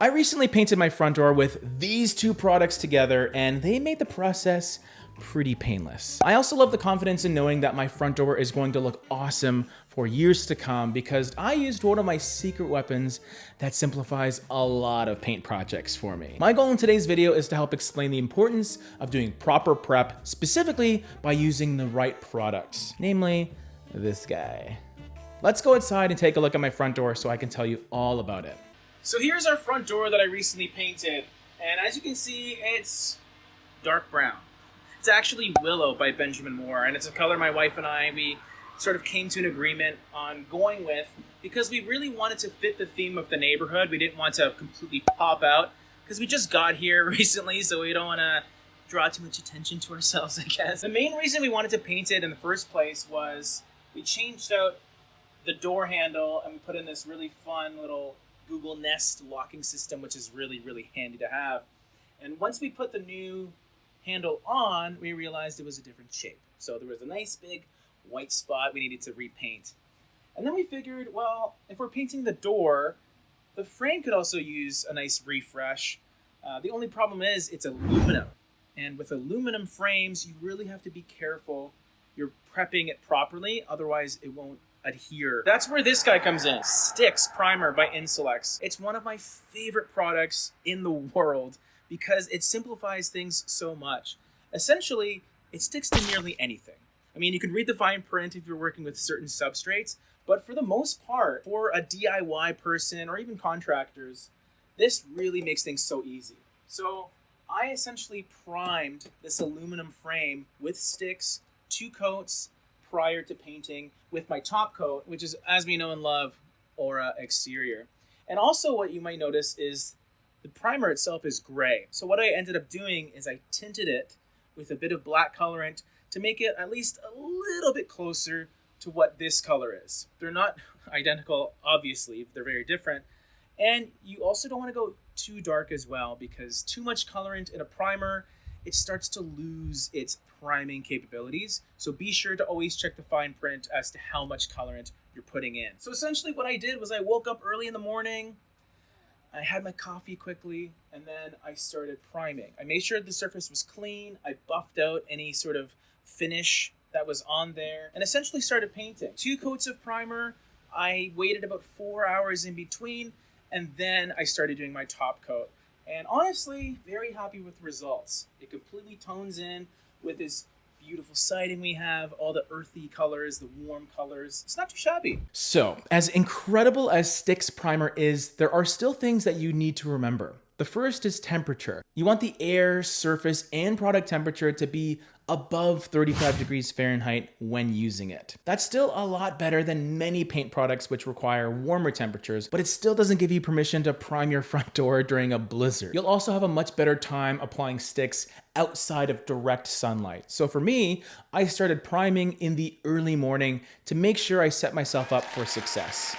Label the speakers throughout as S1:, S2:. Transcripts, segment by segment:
S1: I recently painted my front door with these two products together and they made the process pretty painless. I also love the confidence in knowing that my front door is going to look awesome for years to come because I used one of my secret weapons that simplifies a lot of paint projects for me. My goal in today's video is to help explain the importance of doing proper prep, specifically by using the right products, namely this guy. Let's go outside and take a look at my front door so I can tell you all about it. So here's our front door that I recently painted, and as you can see, it's dark brown. It's actually Willow by Benjamin Moore, and it's a color my wife and we sort of came to an agreement on going with because we really wanted to fit the theme of the neighborhood. We didn't want to completely pop out because we just got here recently, so we don't want to draw too much attention to ourselves, I guess. The main reason we wanted to paint it in the first place was we changed out the door handle and we put in this really fun little Google Nest locking system, which is really, really handy to have. And once we put the new handle on, we realized it was a different shape. So there was a nice big white spot we needed to repaint. And then we figured, well, if we're painting the door, the frame could also use a nice refresh. The only problem is it's aluminum. And with aluminum frames, you really have to be careful you're prepping it properly, otherwise it won't adhere. That's where this guy comes in. Stix Primer by Inselex. It's one of my favorite products in the world because it simplifies things so much. Essentially, it sticks to nearly anything. I mean, you can read the fine print if you're working with certain substrates, but for the most part, for a DIY person or even contractors, this really makes things so easy. So I essentially primed this aluminum frame with Stix, 2 coats, prior to painting with my top coat, which is, as we know and love, Aura Exterior. And also what you might notice is the primer itself is gray. So what I ended up doing is I tinted it with a bit of black colorant to make it at least a little bit closer to what this color is. They're not identical, obviously, they're very different. And you also don't want to go too dark as well because too much colorant in a primer, it starts to lose its priming capabilities. So be sure to always check the fine print as to how much colorant you're putting in. So essentially what I did was I woke up early in the morning, I had my coffee quickly, and then I started priming. I made sure the surface was clean, I buffed out any sort of finish that was on there, and essentially started painting. 2 coats of primer, I waited about 4 hours in between, and then I started doing my top coat. And honestly, very happy with the results. It completely tones in with this beautiful siding we have, all the earthy colors, the warm colors. It's not too shabby. So, as incredible as Stix Primer is, there are still things that you need to remember. The first is temperature. You want the air, surface, and product temperature to be above 35 degrees Fahrenheit when using it. That's still a lot better than many paint products which require warmer temperatures, but it still doesn't give you permission to prime your front door during a blizzard. You'll also have a much better time applying Stix outside of direct sunlight. So for me, I started priming in the early morning to make sure I set myself up for success.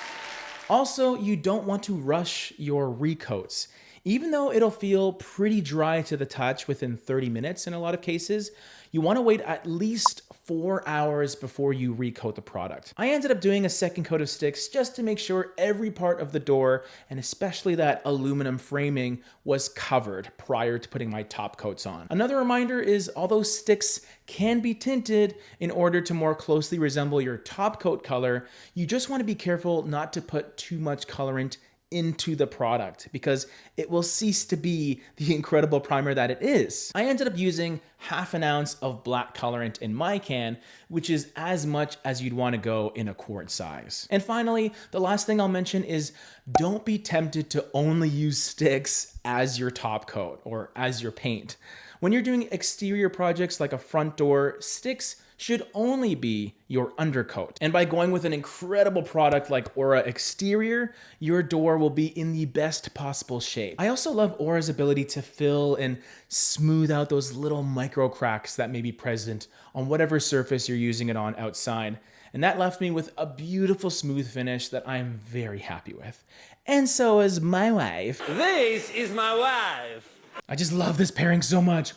S1: Also, you don't want to rush your recoats. Even though it'll feel pretty dry to the touch within 30 minutes in a lot of cases, you want to wait at least 4 hours before you recoat the product. I ended up doing a second coat of Stix just to make sure every part of the door, and especially that aluminum framing, was covered prior to putting my top coats on. Another reminder is, although Stix can be tinted in order to more closely resemble your top coat color, you just want to be careful not to put too much colorant into the product because it will cease to be the incredible primer that it is. I ended up using ½ an ounce of black colorant in my can, which is as much as you'd want to go in a quart size. And finally, the last thing I'll mention is don't be tempted to only use Stix as your top coat or as your paint. When you're doing exterior projects like a front door, Stix should only be your undercoat. And by going with an incredible product like Aura Exterior, your door will be in the best possible shape. I also love Aura's ability to fill and smooth out those little micro cracks that may be present on whatever surface you're using it on outside. And that left me with a beautiful smooth finish that I'm very happy with. And so is my wife.
S2: This is my wife.
S1: I just love this pairing so much.